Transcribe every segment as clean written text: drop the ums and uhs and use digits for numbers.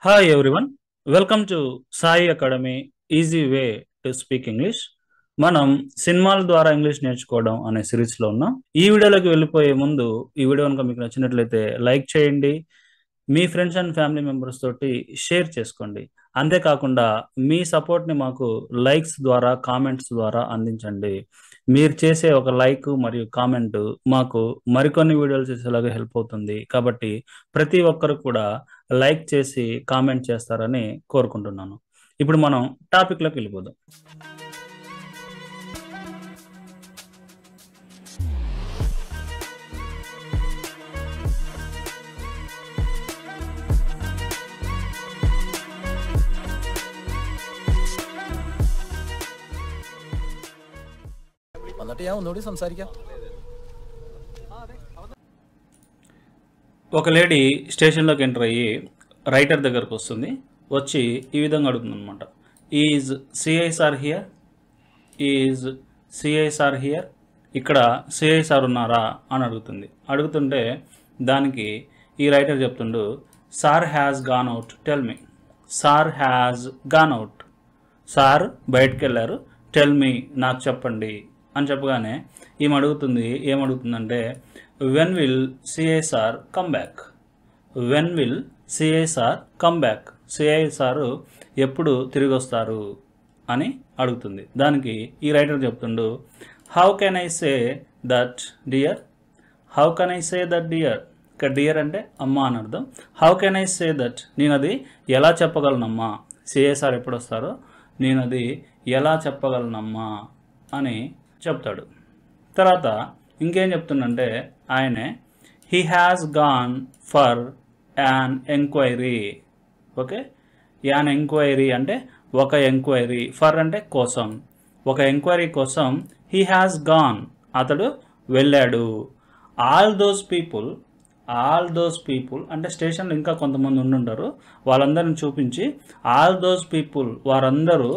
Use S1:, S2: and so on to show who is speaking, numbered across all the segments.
S1: Hi everyone, welcome to Sai Academy Easy Way to Speak English. మనం సినిమాల ద్వారా English నేర్చుకోవడం అనే సిరీస్లో ఉన్నాం. ఈ వీడియోలోకి వెళ్ళిపోయే ముందు ఈ వీడియో కనుక మీకు నచ్చినట్లయితే లైక్ చేయండి, మీ ఫ్రెండ్స్ అండ్ ఫ్యామిలీ మెంబర్స్ తోటి షేర్ చేసుకోండి. అంతేకాకుండా మీ సపోర్ట్ని మాకు లైక్స్ ద్వారా కామెంట్స్ ద్వారా అందించండి. మీరు చేసే ఒక లైక్ మరియు కామెంట్ మాకు మరికొన్ని వీడియోలు చేసేలాగా హెల్ప్ అవుతుంది. కాబట్టి ప్రతి ఒక్కరు కూడా లైక్ చేసి కామెంట్ చేస్తారని కోరుకుంటున్నాను. ఇప్పుడు మనం టాపిక్లోకి వెళ్ళిపోదాం.
S2: എന്നിട്ട് ഞാൻ ഒന്നുകൂടി സംസാരിക്കാം.
S1: ఒక లేడీ స్టేషన్లోకి ఎంటర్ అయ్యి రైటర్ దగ్గరకు వస్తుంది. వచ్చి ఈ విధంగా అడుగుతుంది అనమాట. Is CI sir here, is CI sir here, ఇక్కడ సిఐసార్ ఉన్నారా అని అడుగుతుంది. అడుగుతుంటే దానికి ఈ రైటర్ చెప్తుండు, sir has gone out, tell me. Sir has gone out, sir బయటకు వెళ్ళారు, టెల్ మీ, నాకు చెప్పండి అని చెప్పగానే ఈమె అడుగుతుంది. ఏమడుగుతుందంటే, when will CI sir come back, when will CI sir come back, CI sir ఎప్పుడు తిరిగి వస్తారు అని అడుగుతుంది. దానికి ఈ రైటర్ చెప్తుండు, how can I say that dear, how can I say that dear, ఇక్కడ డియర్ అంటే అమ్మ అని అర్థం. How can I say that, నేను అది ఎలా చెప్పగలనమ్మా, సిఐసార్ ఎప్పుడు వస్తారో నేను అది ఎలా చెప్పగలనమ్మా అని చెప్తాడు. తర్వాత ఇంకేం చెప్తుండంటే ఆయనే, he has gone for an enquiry. Okay, an enquiry అంటే ఒక ఎంక్వైరీ, ఫర్ అంటే కోసం, ఒక ఎంక్వైరీ కోసం హీ హ్యాస్ గాన్, అతడు వెళ్ళాడు. All those people, all those people అంటే స్టేషన్లో ఇంకా కొంతమంది ఉండుంటారు, వాళ్ళందరిని చూపించి ఆల్ దోస్ పీపుల్, వారందరూ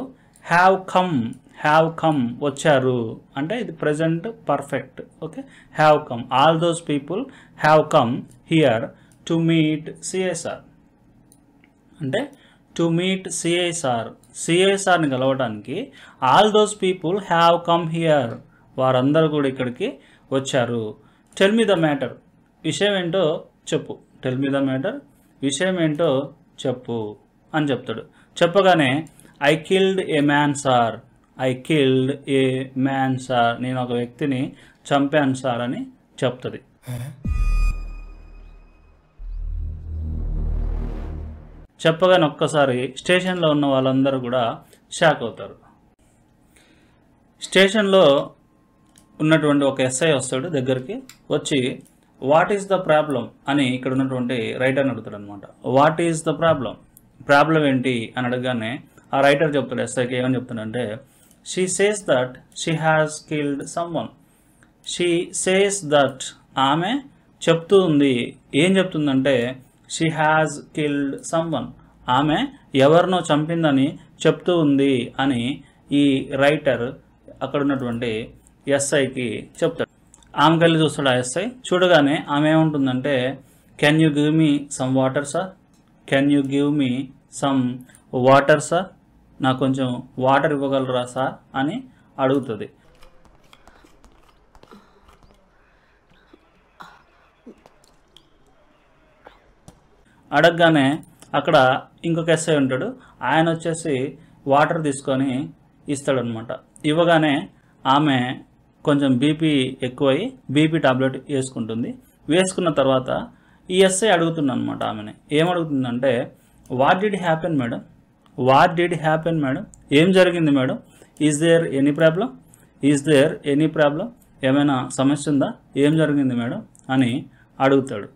S1: హ్యావ్ కమ్, హ్యావ్ కమ్ వచ్చారు అంటే ఇది present perfect. Okay, have come, all those people have come here to meet CI sir, అంటే టు మీట్ సిఐసార్, సిఐసార్ని కలవడానికి all those people have come here, వారందరూ కూడా ఇక్కడికి వచ్చారు. టెల్ మీ ద మ్యాటర్, విషయం ఏంటో చెప్పు, టెల్ మీ ద మ్యాటర్, విషయం ఏంటో చెప్పు అని చెప్తాడు. చెప్పగానే I killed a man sir, I killed a man sir, నేను ఒక వ్యక్తిని చంపాను సార్ అని చెప్తుంది. చెప్పగానే ఒక్కసారి స్టేషన్లో ఉన్న వాళ్ళందరూ కూడా షాక్ అవుతారు. స్టేషన్లో ఉన్నటువంటి ఒక ఎస్ఐ వస్తాడు దగ్గరికి. వచ్చి వాట్ ఈస్ ద ప్రాబ్లం అని ఇక్కడ ఉన్నటువంటి రైటర్ని అడుగుతాడు అనమాట. What is the problem, problem ఏంటి అని అడగగానే ఆ రైటర్ చెప్తాడు ఎస్ఐకి. ఏమని చెప్తాడంటే, she says that she has killed someone, she says that, ఆమె చెప్తూ ఉంది. ఏం చెప్తుందంటే, షీ హ్యాస్ కిల్డ్ సమ్వన్, ఆమె ఎవరినో చంపిందని చెప్తూ ఉంది అని ఈ రైటర్ అక్కడ ఉన్నటువంటి ఎస్ఐకి చెప్తాడు. ఆమె కళ్ళి చూస్తాడు ఆ ఎస్ఐ. చూడగానే ఆమె ఏముంటుందంటే, can you give me some water sir, can you give me some water sir, నాకు కొంచెం వాటర్ ఇవ్వగలరా సార్ అని అడుగుతుంది. అడగగానే అక్కడ ఇంకొక ఎస్ఐ ఉంటాడు. ఆయన వచ్చేసి వాటర్ తీసుకొని ఇస్తాడనమాట. ఇవ్వగానే ఆమె కొంచెం బీపీ ఎక్కువై బీపీ టాబ్లెట్ వేసుకుంటుంది. వేసుకున్న తర్వాత ఈ ఎస్ఐ అడుగుతుంది అనమాట ఆమెని. ఏమడుగుతుందంటే, what did happen madam, what did happen madam, ఏం జరిగింది మేడం, is there any problem, is there any problem, ఏమైనా సమస్య ఉందా, ఏం జరిగింది మేడం అని అడుగుతాడు.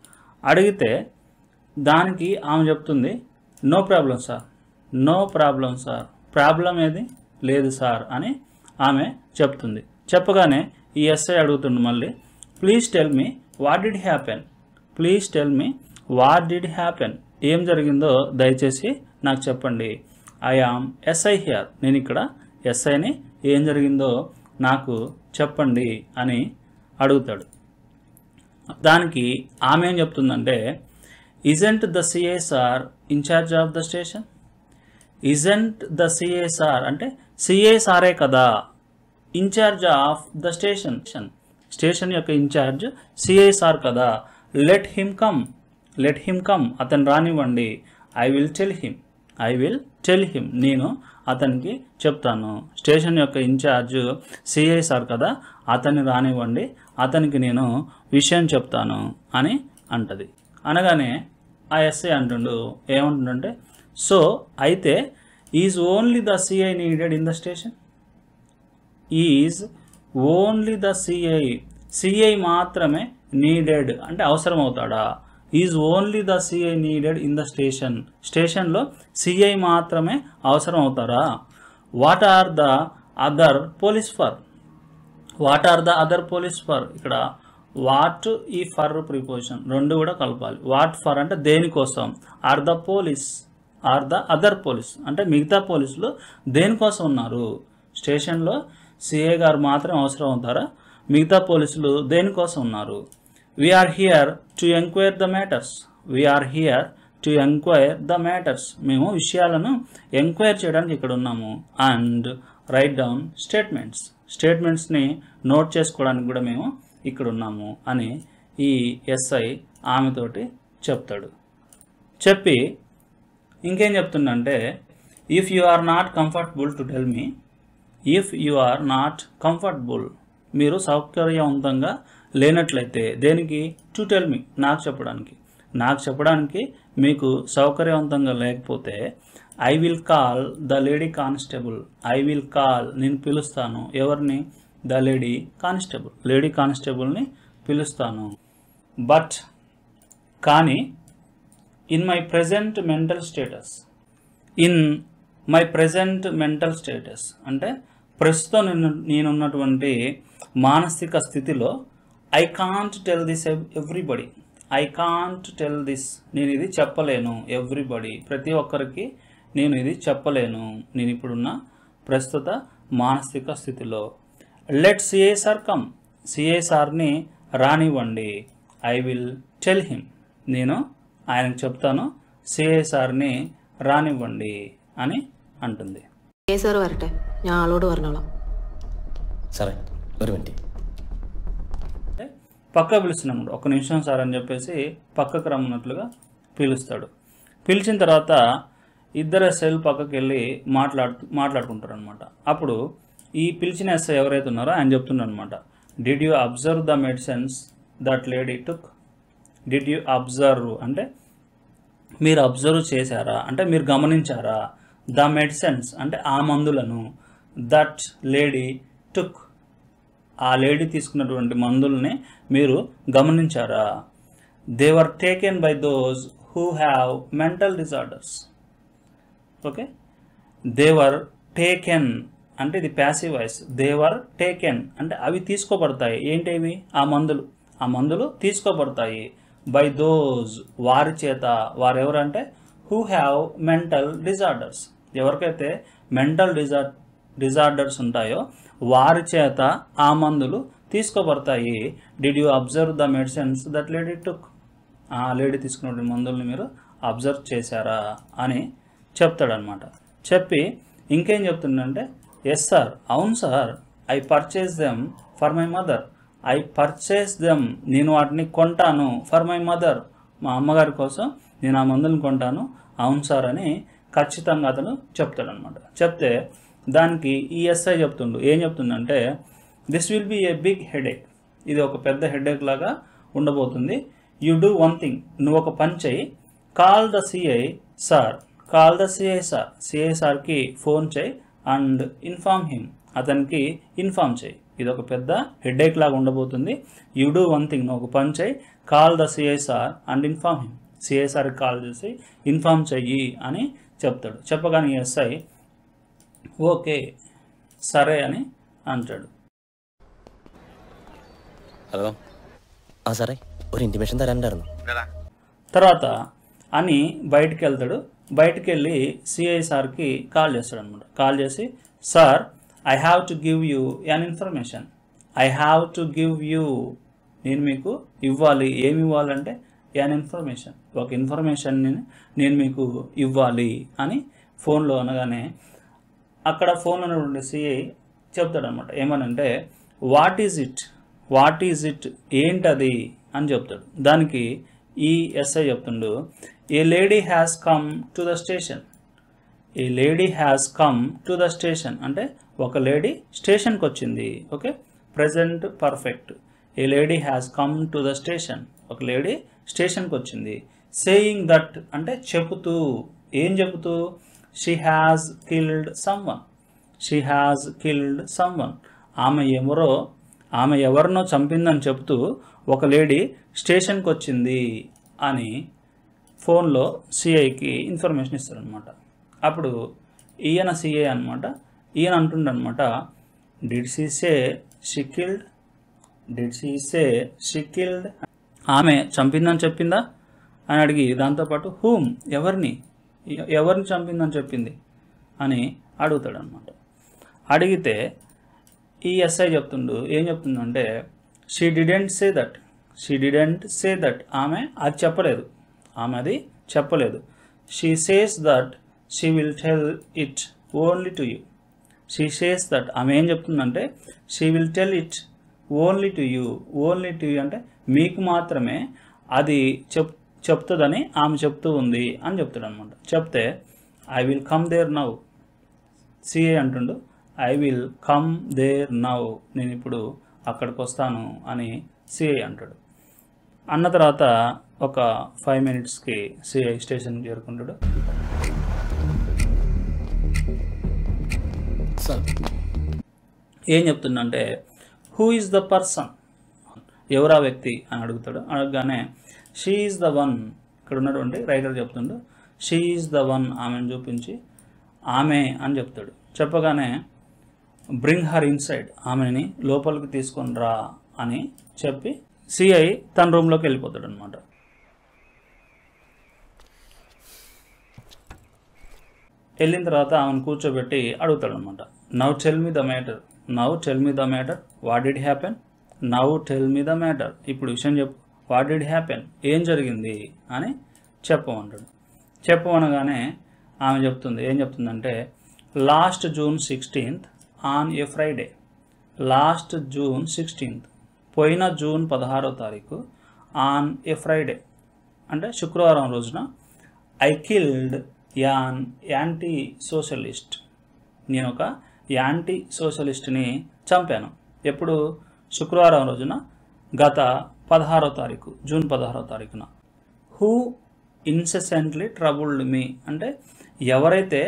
S1: అడిగితే దానికి ఆమె చెప్తుంది, no problem sir, no problem sir, problem ఏది లేదు సార్ అని ఆమె చెప్తుంది. చెప్పగానే ఈ ఎస్ఐ అడుగుతుండు మళ్ళీ, please tell me what did happen, please tell me what did happen, ఏం జరిగిందో దయచేసి నాకు చెప్పండి. ఐ ఆమ్ ఎస్ఐ హియర్, నేను ఇక్కడ ఎస్ఐని, ఏం జరిగిందో నాకు చెప్పండి అని అడుగుతాడు. దానికి ఆమె ఏం చెప్తుందంటే, Isn't the CSR in charge of the station? Isn't the CSR అంటే సిఐసారే కదా incharge of the station, station యొక్క ఇన్ఛార్జ్ సిఐసార్ కదా. లెట్ హిమ్ కమ్ అతను రానివ్వండి. ఐ విల్ టెల్ హిమ్ నేను అతనికి చెప్తాను. స్టేషన్ యొక్క ఇన్ఛార్జ్ సిఐసార్ కదా, అతన్ని రానివ్వండి, అతనికి నేను విషయం చెప్తాను అని అంటది. అనగానే ఆ ఎస్ఐ అంటుండు, ఏమంటుండంటే, సో అయితే is only the CI needed in the station. Is only the CI మాత్రమే నీడెడ్ అంటే అవసరం అవుతాడా? Is only the CI needed in the స్టేషన్లో సిఐ మాత్రమే అవసరం అవుతారా? What are the other police for ఇక్కడ వాట్ ఈ ఫర్ ప్రిపోజిషన్ రెండు కూడా కలపాలి. వాట్ ఫర్ అంటే దేనికోసం, ఆర్ ద అదర్ పోలీస్ అంటే మిగతా పోలీసులు దేనికోసం ఉన్నారు? స్టేషన్లో సిఐ గారు మాత్రం అవసరం అవుతారా? మిగతా పోలీసులు దేనికోసం ఉన్నారు? We're here to enquire the matters మేము విషయాలను ఎంక్వైర్ చేయడానికి ఇక్కడ ఉన్నాము. అండ్ రైట్ డౌన్ స్టేట్మెంట్స్ని నోట్ చేసుకోవడానికి కూడా మేము ఇక్కడ ఉన్నాము అని ఈ ఎస్ఐ ఆమెతోటి చెప్తాడు. చెప్పి ఇంకేం చెప్తుందంటే, if you are not comfortable to tell me, మీరు సౌకర్యవంతంగా లేనట్లయితే దేనికి? టు టెల్ మీ నాకు చెప్పడానికి మీకు సౌకర్యవంతంగా లేకపోతే I will call the lady constable. నేను పిలుస్తాను ఎవరిని? ద లేడీ కానిస్టేబుల్ని పిలుస్తాను. బట్ కానీ in my present mental status అంటే ప్రస్తుతం నేనున్నటువంటి మానసిక స్థితిలో ఐ కాంట్ టెల్ దిస్ నేను ఇది చెప్పలేను. ఎవ్రీబడి ప్రతి ఒక్కరికి నేను ఇది చెప్పలేను నేను ఇప్పుడున్న ప్రస్తుత మానసిక స్థితిలో. లెట్ సిఐసార్ని రానివ్వండి. ఐ విల్ టెల్ హిమ్ నేను ఆయనకు చెప్తాను సిఐసార్ని రానివ్వండి అని అంటుంది.
S2: సరే ഒരു മിനിറ്റ്
S1: పక్క పిలుస్తున్నాడు. ఒక నిమిషం సార్ అని చెప్పేసి పక్కకు రమ్మన్నట్లుగా పిలుస్తాడు. పిలిచిన తర్వాత ఇద్దరు ఎస్ఐలు పక్కకి వెళ్ళి మాట్లాడుకుంటారు అనమాట. అప్పుడు ఈ పిలిచిన ఎస్ఐ ఎవరైతే ఉన్నారో ఆయన చెప్తున్నారు అనమాట, did you observe the medicines that lady took? Did you observe అంటే మీరు అబ్జర్వ్ చేశారా అంటే మీరు గమనించారా? ద మెడిసిన్స్ అంటే ఆ మందులను, దట్ లేడీ టుక్ ఆ లేడీ తీసుకున్నటువంటి మందుల్ని మీరు గమనించారా? They were taken by those who have mental disorders. Okay, they were taken అంటే ఇది passive voice. They were taken అంటే అవి తీసుకోబడతాయి. ఏంటివి? ఆ మందులు తీసుకోబడతాయి. బై దోస్ వారి చేత. వారెవరంటే హూ హ్యావ్ మెంటల్ డిజార్డర్స్. ఎవరికైతే మెంటల్ డిజార్డర్స్ ఉంటాయో వారి చేత ఆ మందులు తీసుకోబడతాయి. Did you observe the medicines that lady took? ఆ లేడీ తీసుకున్న మందుల్ని మీరు అబ్జర్వ్ చేశారా అని చెప్తాడనమాట. చెప్పి ఇంకేం చెప్తుందంటే, ఎస్ సార్, అవును sir, I purchase them for my mother. నేను వాటిని కొంటాను. ఫర్ మై మదర్, మా అమ్మగారి కోసం నేను ఆ మందులను కొంటాను. అవును సార్ అని ఖచ్చితంగా అతను చెప్తాడనమాట. చెప్తే దానికి ఈ ఎస్ఐ ఏం చెప్తుందంటే, this will be a big headache. ఇది ఒక పెద్ద హెడేక్ లాగా ఉండబోతుంది. యూ డూ వన్ థింగ్, నువ్వు ఒక పని చేయి. Call the CI sir. CI సార్కి ఫోన్ చేయి. అండ్ ఇన్ఫార్మ్ హిమ్, అతనికి ఇన్ఫార్మ్ చేయి. ఇది ఒక పెద్ద హెడేక్ లాగా ఉండబోతుంది. యూ డూ వన్ థింగ్, నువ్వు ఒక పని చేయి. Call the CI sir and inform him. CI సార్కి కాల్ చేసి ఇన్ఫార్మ్ చెయ్యి అని చెప్తాడు. చెప్పగానే ఎస్ఐ ఓకే సరే అని అంటాడు.
S2: ഹലോ ആ സാറേ ഒരു ഇൻറ്റിമേഷൻ തരാനുണ്ടായിരുന്നു.
S1: తర్వాత అని బయటికి వెళ్తాడు. బయటికి వెళ్ళి సిఐ సార్కి కాల్ చేస్తాడు అనమాట. కాల్ చేసి, sir I have to give you an information. నేను మీకు ఇవ్వాలి. ఏమి ఇవ్వాలంటే యాన్ ఇన్ఫర్మేషన్, ఒక ఇన్ఫర్మేషన్ని నేను మీకు ఇవ్వాలి అని ఫోన్లో అనగానే అక్కడ ఫోన్లో ఉన్నటువంటి సిఐ చెప్తాడనమాట. ఏమనంటే వాట్ ఈజ్ ఇట్ ఏంటది అని చెప్తాడు. దానికి ఈ ఎస్ఐ చెప్తుండు, a lady has come to the station. A lady has come to the station అంటే ఒక లేడీ స్టేషన్కి వచ్చింది. Okay, present perfect. A lady has come to the station, ఒక లేడీ స్టేషన్కి వచ్చింది. సేయింగ్ దట్ అంటే చెబుతూ, ఏం చెబుతూ, she has killed someone. She has killed someone, ఆమె ఎవరినో చంపిందని చెబుతూ ఒక లేడీ స్టేషన్కి వచ్చింది అని ఫోన్లో సిఐకి ఇన్ఫర్మేషన్ ఇస్తారనమాట. అప్పుడు ఈయన సిఐ అనమాట, ఈయన అంటుండనమాట, did she say she killed, did she say she killed, ఆమె చంపిందని చెప్పిందా అని అడిగి దాంతోపాటు హూమ్ ఎవరిని చంపిందని చెప్పింది అని అడుగుతాడనమాట. అడిగితే ఈ ఎస్ఐ ఏం చెప్తుందంటే షీ డిడెంట్ సే దట్, ఆమె అది చెప్పలేదు. She says that she will tell it only to you. She says that, ఆమె ఏం చెప్తుందంటే she will tell it only to you అంటే మీకు మాత్రమే అది చెప్తుందని ఆమె చెప్తూ ఉంది అని చెప్తాడు అనమాట. చెప్తే I will come there now, CA అంటుండు, I will come there now, నేను ఇప్పుడు అక్కడికి వస్తాను అని సిఐ అంటాడు. అన్న తర్వాత ఒక 5 minutesకి సిఐ స్టేషన్కి చేరుకుంటాడు. ఏం చెప్తుందంటే హూ ఈజ్ ద పర్సన్, ఎవరా వ్యక్తి అని అడుగుతాడు. అడగగానే షీ ఈజ్ ద వన్, ఇక్కడ ఉన్నటువంటి రైటర్ చెప్తుండు, షీ ఈజ్ ద వన్, ఆమెను చూపించి ఆమె అని చెప్తాడు. చెప్పగానే బ్రింగ్ హర్ ఇన్సైడ్, ఆమెని లోపలికి తీసుకొని రా అని చెప్పి సిఐ తన రూమ్లోకి వెళ్ళిపోతాడు అనమాట. వెళ్ళిన తర్వాత ఆమెను కూర్చోబెట్టి అడుగుతాడు అనమాట, now tell me the matter, what did happen, ఇప్పుడు విషయం చెప్పు, వాట్ డిడ్ హ్యాపెన్, ఏం జరిగింది అని చెప్పమంటాడు. చెప్పమనగానే ఆమె ఏం చెప్తుందంటే last June 16th on a Friday, last June 16th, పోయిన జూన్ 16వ తారీఖు, ఆన్ ఏ ఫ్రైడే అంటే శుక్రవారం రోజున, I killed an anti socialist, నేను ఒక యాంటీ సోషలిస్ట్ని చంపాను. ఎప్పుడు? శుక్రవారం రోజున, గత 16వ తారీఖు, జూన్ 16వ తారీఖున. హూ ఇన్సెసెంట్లీ ట్రబుల్డ్ మీ అంటే ఎవరైతే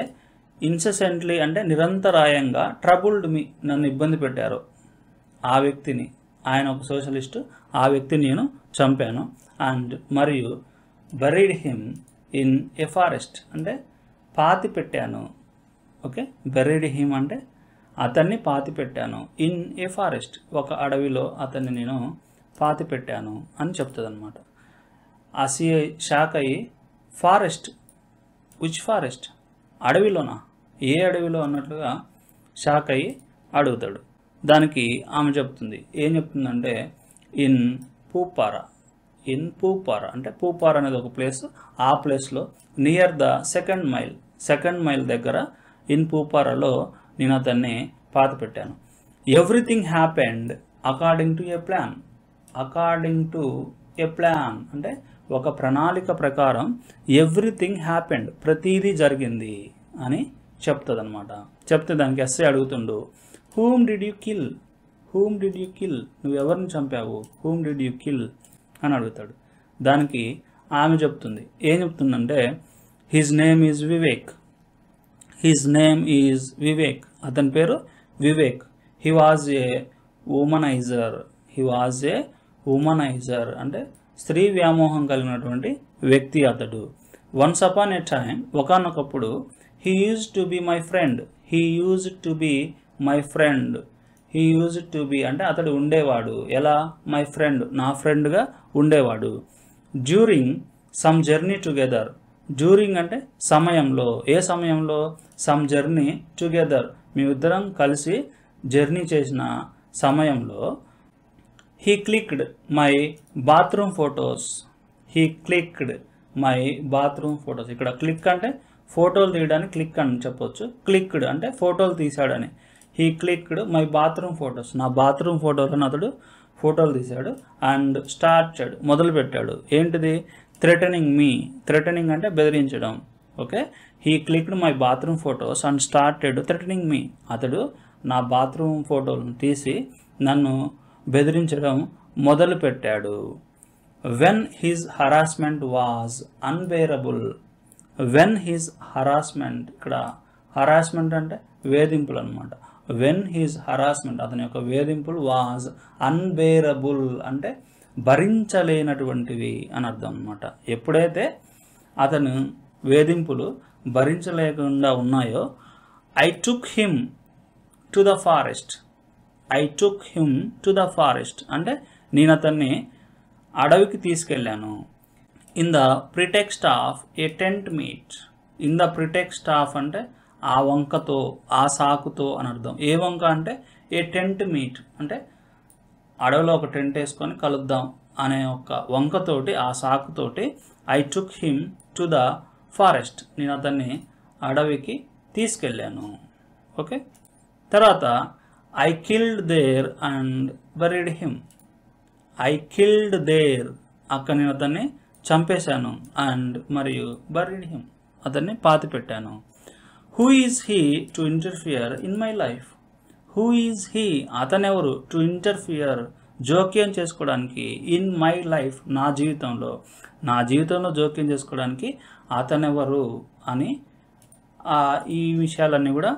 S1: ఇన్సెసెంట్లీ అంటే నిరంతరాయంగా ట్రబుల్డ్ మీ నన్ను ఇబ్బంది పెట్టారో ఆ వ్యక్తిని, ఆయన ఒక సోషలిస్టు, ఆ వ్యక్తిని నేను చంపాను. అండ్ మరియు buried him in a forest అంటే పాతి పెట్టాను. ఓకే, బరీడ్ హిమ్ అంటే అతన్ని పాతి పెట్టాను. ఇన్ ఏ ఫారెస్ట్ ఒక అడవిలో అతన్ని నేను పాతి పెట్టాను అని చెప్తుంది అనమాట. ఆ సిఐ షాక్ అయ్యి ఫారెస్ట్, విచ్ ఫారెస్ట్, అడవిలోనా, ఏ అడవిలో అన్నట్లుగా షాక్ అయ్యి అడుగుతాడు. దానికి ఆమె ఏం చెప్తుందంటే ఇన్ పూపారా అంటే పూపారా అనేది ఒక ప్లేస్, ఆ ప్లేస్లో నియర్ ద సెకండ్ మైల్ దగ్గర ఇన్ పూపారాలో నేను అతన్ని పాతి పెట్టాను. Everything happened according to A plan అంటే ఒక ప్రణాళిక ప్రకారం ఎవ్రీథింగ్ హ్యాపెండ్ ప్రతీదీ జరిగింది అని చెప్తుంది అనమాట. చెప్తే దానికి ఎస్ఐ అడుగుతుండు, హూమ్ డిడ్ యూ కిల్, నువ్వు ఎవరిని చంపావు, హూమ్ డిడ్ యూ కిల్ అని అడుగుతాడు. దానికి ఆమె ఏం చెప్తుందంటే హిజ్ నేమ్ ఈజ్ వివేక్, అతని పేరు Vivek. He was a womaniser అంటే స్త్రీ వ్యామోహం కలిగినటువంటి వ్యక్తి అతడు. వన్స్ అపాన్ ఏ టైమ్, ఒకనొకప్పుడు, he used to be my friend, అంటే అతడు ఉండేవాడు. ఎలా? మై ఫ్రెండ్, నా ఫ్రెండ్గా ఉండేవాడు. During some journey together, during అంటే సమయంలో, ఏ సమయంలో? సమ్ జర్నీ టుగెదర్, మేమిద్దరం కలిసి జర్నీ చేసిన సమయంలో. He clicked my bathroom he clicked my bathroom photos. ఇక్కడ క్లిక్ అంటే ఫోటోలు తీయడానికి క్లిక్ అని చెప్పొచ్చు. క్లిక్డ్ అంటే ఫోటోలు తీశాడని. He clicked my bathroom photos, నా బాత్రూమ్ ఫోటోలను అతడు ఫోటోలు తీశాడు. అండ్ స్టార్టెడ్ మొదలుపెట్టాడు. ఏంటిది? థ్రెటనింగ్ మీ. థ్రెటనింగ్ అంటే బెదిరించడం. Okay, he clicked my bathroom photos and started threatening me. అతడు నా బాత్రూమ్ ఫోటోలను తీసి నన్ను బెదిరించడం మొదలుపెట్టాడు. When his harassment was unbearable. When his harassment, ఇక్కడ హరాస్మెంట్ అంటే వేధింపులు అనమాట. వెన్ హిజ్ హరాస్మెంట్, అతని యొక్క వేధింపులు, వాజ్ అన్బేరబుల్ అంటే భరించలేనటువంటివి అని అర్థం అనమాట. ఎప్పుడైతే అతను వేధింపులు భరించలేకుండా ఉన్నాయో, I took him to the forest. I took him to the forest అంటే నేను అతన్ని అడవికి తీసుకెళ్ళాను. In the pretext of A tent meet. In the pretext of అంటే ఆ వంకతో, ఆ సాకుతో అని అర్థం. ఏ వంక అంటే ఏ టెంట్ మీట్ అంటే అడవిలో ఒక టెంట్ వేసుకొని కలుద్దాం అనే ఒక వంకతోటి, ఆ సాకుతోటి I took him to the forest, నేను అతన్ని అడవికి తీసుకెళ్ళాను. ఓకే, తర్వాత I killed there and buried him. I killed there, అక్కడ నేను అతన్ని చంపేశాను. అండ్ మరియు బరీడ్ హిమ్, అతన్ని పాతిపెట్టాను. Who is he to interfere in my life. Who is he, అతనెవరు, టు ఇంటర్ఫియర్ జోక్యం చేసుకోవడానికి, ఇన్ మై లైఫ్ నా జీవితంలో, నా జీవితంలో జోక్యం చేసుకోవడానికి అతనెవరు అని ఈ విషయాలన్నీ కూడా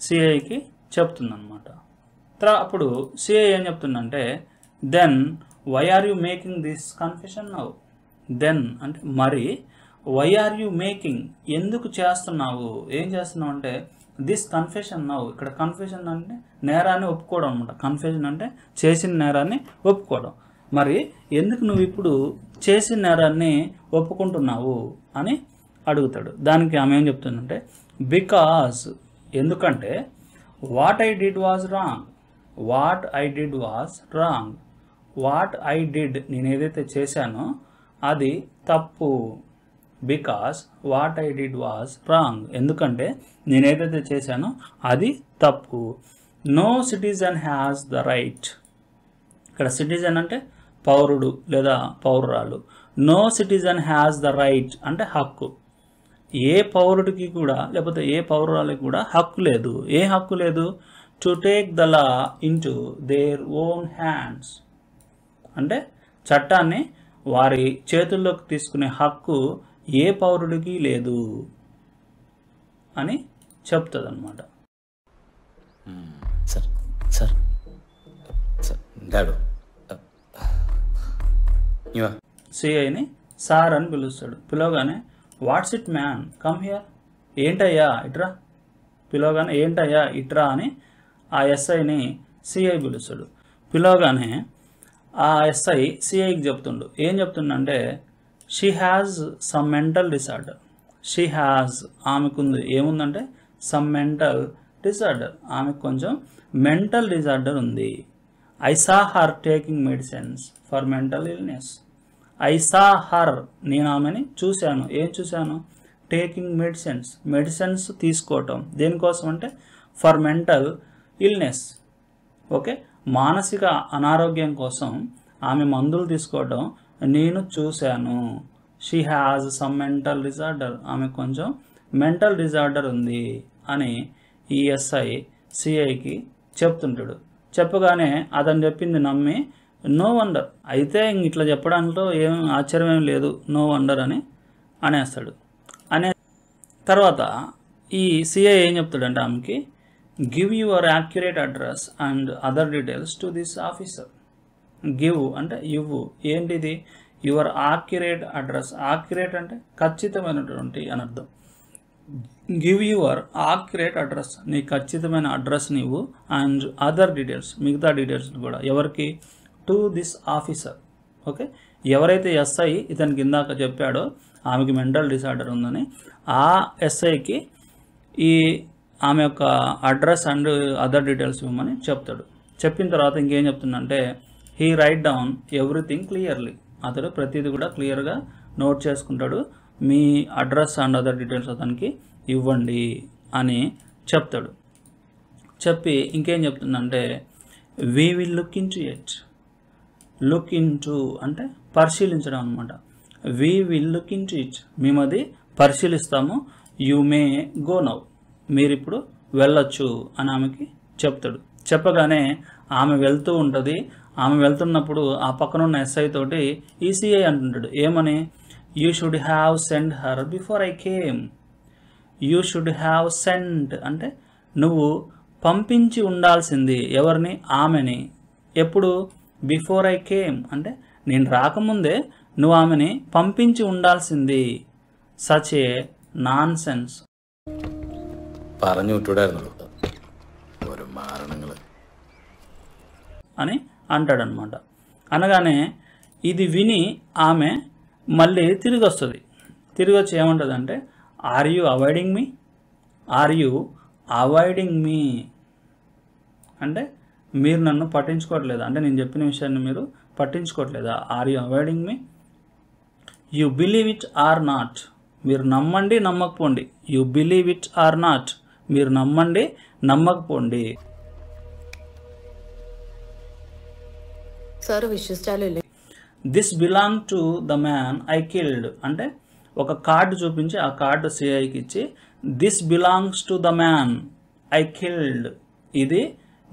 S1: సిఐకి చెప్తుందన్నమాట. అప్పుడు సిఐ ఏం చెప్తుందంటే, then why are you making this confession now. Then అంటే మరి, వై ఆర్ యూ మేకింగ్ ఎందుకు చేస్తున్నావు, ఏం చేస్తున్నావు అంటే దిస్ కన్ఫెషన్ నౌ. ఇక్కడ కన్ఫెషన్ అంటే నేరాన్ని ఒప్పుకోవడం అనమాట. కన్ఫెషన్ అంటే చేసిన నేరాన్ని ఒప్పుకోవడం. మరి ఎందుకు నువ్వు ఇప్పుడు చేసిన నేరాన్ని ఒప్పుకుంటున్నావు అని అడుగుతాడు. దానికి ఆమె ఏం చెప్తుందంటే, బికాజ్ ఎందుకంటే, what I did was wrong. What I did was wrong. What I did నేను ఏదైతే చేశానో అది తప్పు. Because what I did was wrong, ఎందుకంటే నేను ఏదైతే చేశానో అది తప్పు. No citizen has the right. ఇక్కడ సిటిజన్ అంటే పౌరుడు లేదా పౌరురాలు. No citizen has the right అంటే హక్కు. ఏ పౌరుడికి కూడా లేకపోతే ఏ పౌరురాలకి కూడా హక్కు లేదు. ఏ హక్కు లేదు? To take the law into their own hands అంటే చట్టాన్ని వారి చేతుల్లోకి తీసుకునే హక్కు ఏ పౌరుడికి లేదు అని చెప్తుంది అన్నమాట.
S2: సార్ సార్ సార్ డాడు
S1: సిఐని సార్ అని పిలుస్తాడు. పిలవగానే what's it man come here, ఏంటయ్యా ఇట్రా. పిలవగానే ఏంటయ్యా ఇట్రా అని ఆ ఎస్ఐని సిఐ పిలుస్తాడు. పిలవగానే ఆ ఎస్ఐ సిఐకి చెప్తుండు. ఏం చెప్తుండంటే, she has some mental disorder. She has ఆమెకుంది ఏముందంటే సమ్ మెంటల్ డిసార్డర్, ఆమెకు కొంచెం మెంటల్ డిసార్డర్ ఉంది. I saw her taking medicines for mental illness. I saw her నేను ఆమెని చూశాను. ఏం చూశాను? టేకింగ్ మెడిసిన్స్, మెడిసిన్స్ తీసుకోవటం. దేనికోసం అంటే ఫర్ మెంటల్ ఇల్నెస్. ఓకే, మానసిక అనారోగ్యం కోసం ఆమె మందులు తీసుకోవడం నేను చూశాను. She has some mental disorder, ఆమె కొంచెం మెంటల్ డిజార్డర్ ఉంది అని ఈ ఎస్ఐ సిఐకి చెప్తుంటాడు. చెప్పగానే అతను చెప్పింది నమ్మి నో వండర్, అయితే ఇట్లా చెప్పడంలో ఏం ఆశ్చర్యం ఏం లేదు, నో వండర్ అని అనేస్తాడు. అనే తర్వాత ఈ సిఐ ఏం చెప్తాడంటే ఆమెకి, give your accurate address and other details to this officer. Give అంటే ఇవ్వు. ఏంటిది? Your accurate address. యాక్యురేట్ అంటే ఖచ్చితమైనటువంటి అని అర్థం. గివ్ యువర్ యాక్యురేట్ అడ్రస్, నీ ఖచ్చితమైన అడ్రస్ని ఇవ్వు. అండ్ అదర్ డీటెయిల్స్, మిగతా డీటెయిల్స్ కూడా. ఎవరికి? To this officer. ఓకే, ఎవరైతే ఎస్ఐ ఇతనికి ఇందాక చెప్పాడో ఆమెకి మెంటల్ డిసార్డర్ ఉందని, ఆ ఎస్ఐకి ఈ ఆమె యొక్క అడ్రస్ అండ్ అదర్ డీటెయిల్స్ ఇవ్వమని చెప్తాడు. చెప్పిన తర్వాత ఇంకేం చెప్తుందంటే, he right down everything clearly. అతడు ప్రతిదీ కూడా క్లియర్గా నోట్ చేసుకుంటాడు. మీ అడ్రస్ అండ్ అదర్ డీటెయిల్స్ అతనికి ఇవ్వండి అని చెప్తాడు. చెప్పి ఇంకేం చెప్తుందంటే we will look in to it. Look in to అంటే పరిశీలించడం అనమాట. We will look in to it, మేము అది పరిశీలిస్తాము. యు మే గో నౌ, మీరిప్పుడు వెళ్ళొచ్చు అని ఆమెకి చెప్తాడు. చెప్పగానే ఆమె వెళ్తూ ఉంటుంది. ఆమె వెళ్తున్నప్పుడు ఆ పక్కన ఉన్న ఎస్ఐ తోటి ఈసీఐ అంటుంటాడు ఏమని, you should have send her before I came. You should have send అంటే నువ్వు పంపించి ఉండాల్సింది. ఎవరిని? ఆమెని. ఎప్పుడు? బిఫోర్ ఐ కేమ్ అంటే నేను రాకముందే నువ్వు ఆమెని పంపించి ఉండాల్సింది. సచ్ ఏ నాన్ సెన్స్
S2: പറഞ്ഞു വിട്ടുവിടായിരുന്നു ഒരു മാരണങ്ങൾ
S1: అని అంటాడనమాట. అనగానే ఇది విని ఆమె మళ్ళీ తిరిగి వస్తుంది. తిరిగి వచ్చి ఏమంటుంది అంటే are you avoiding me, are you avoiding me అంటే మీరు నన్ను పట్టించుకోవట్లేదా, అంటే నేను చెప్పిన విషయాన్ని మీరు పట్టించుకోవట్లేదా. Are you avoiding me, you believe it or not, మీరు నమ్మండి నమ్మకపోండి. You believe it or not, మీరు నమ్మండి నమ్మకపోండి.
S3: సార్ విశ్వస్తాలు
S1: this belong to the man I killed అంటే ఒక కార్డు చూపించి ఆ కార్డు సిఐకి ఇచ్చి this belongs to the man I killed, ఇది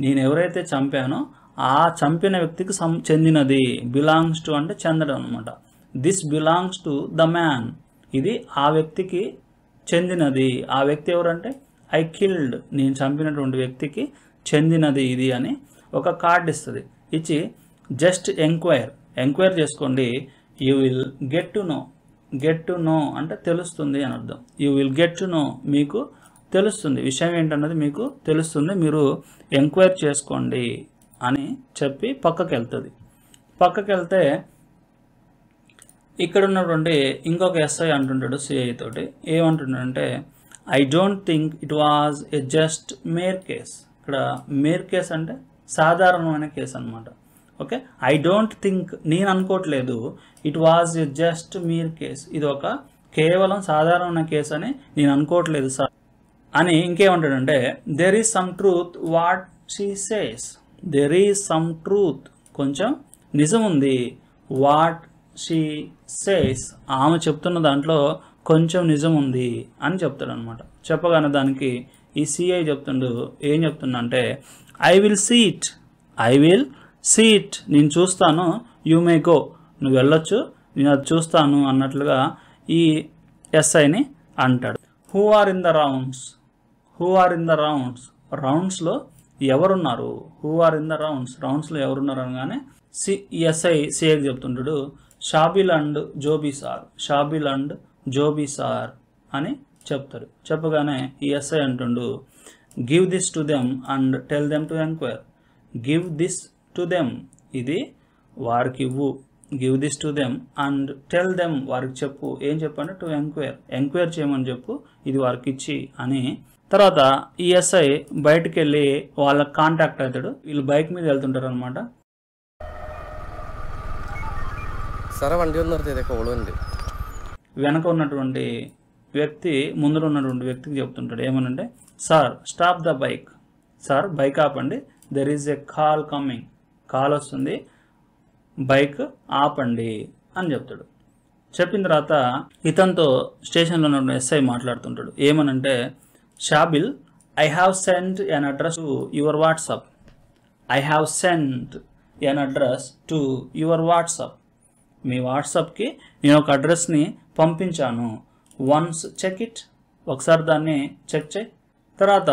S1: నేను ఎవరైతే చంపానో ఆ చంపిన వ్యక్తికి చెందినది. బిలాంగ్స్ టు అంటే చెందడం అనమాట. This belongs to the man, ఇది ఆ వ్యక్తికి చెందినది. ఆ వ్యక్తి ఎవరంటే ఐ కిల్డ్, నేను చంపినటువంటి వ్యక్తికి చెందినది ఇది అని ఒక కార్డు ఇస్తుంది. ఇచ్చి జస్ట్ ఎంక్వైర్ చేసుకోండి. You will get to know, get to know అంటే తెలుస్తుంది అని అర్థం. You will get to know, మీకు తెలుస్తుంది విషయం ఏంటన్నది మీకు తెలుస్తుంది, మీరు ఎంక్వైర్ చేసుకోండి అని చెప్పి పక్కకి వెళ్తుంది. పక్కకి వెళ్తే ఇక్కడ ఉన్నటువంటి ఇంకొక ఎస్ఐ అంటుంటాడు సిఐ తోటి. ఏమంటున్నాడంటే I don't think it was a just mere case. ఇక్కడ మేర్ కేస్ అంటే సాధారణమైన కేసు అనమాట. ఓకే, ఐ డోంట్ థింక్ నేను అనుకోవట్లేదు, it was a just Mir case, ఇది ఒక కేవలం సాధారణమైన కేసు అని నేను అనుకోవట్లేదు సార్ అని. ఇంకేమంటాడంటే there is some truth what she says, there is some truth కొంచెం నిజం ఉంది. వాట్ షీ సేస్ ఆమె చెప్తున్న దాంట్లో కొంచెం నిజం ఉంది అని చెప్తాడు అనమాట. చెప్పగానే దానికి ఈ సిఐ చెప్తుండు ఏం చెప్తున్నా అంటే I will see it, I will see it, నేను చూస్తాను. యూ మే గో, నువ్వు వెళ్ళొచ్చు, నేను అది చూస్తాను అన్నట్లుగా ఈ ఎస్ఐని అంటాడు. Who are in the rounds, who are in the rounds, రౌండ్స్లో ఎవరున్నారు. Who are in the rounds, రౌండ్స్లో ఎవరున్నారు అనగానే ఎస్ఐ సిఐకి చెప్తుంటాడు Shabil and Jobi sir, Shabil and Jobi sir అని చెప్తాడు. చెప్పగానే ఈ ఎస్ఐ అంటుండు give this to them and tell them to enquire. Give this to them, ఇది వారికి ఇవ్వు. Give this to them and tell them, వారికి చెప్పు. ఏం చెప్పండి? టు ఎంక్వైర్ చేయమని చెప్పు, ఇది వారికి ఇచ్చి అని. తర్వాత ఈ ఎస్ఐ బయటికి వెళ్ళి వాళ్ళకి కాంటాక్ట్ అవుతాడు. వీళ్ళు బైక్ మీద వెళ్తుంటారు అనమాట.
S2: സാറേ വണ്ടി ഒന്ന് നിർത്തിയതേ കോളുണ്ട്.
S1: వెనక ఉన్నటువంటి వ్యక్తి ముందర ఉన్నటువంటి వ్యక్తికి చెప్తుంటాడు ఏమనంటే sir stop the bike, sir bike ఆపండి, there is a call coming, call వస్తుంది, బైక్ ఆపండి అని చెప్తాడు. చెప్పిన తర్వాత ఇతనితో స్టేషన్లో ఉన్న ఎస్ఐ మాట్లాడుతుంటాడు. ఏమనంటే Shabil I have sent an address to your WhatsApp, I have sent an address to your WhatsApp, మీ వాట్సాప్కి నేను ఒక అడ్రస్ని పంపించాను. వన్స్ చెక్ ఇట్, ఒకసారి దాన్ని చెక్ చేయి. తర్వాత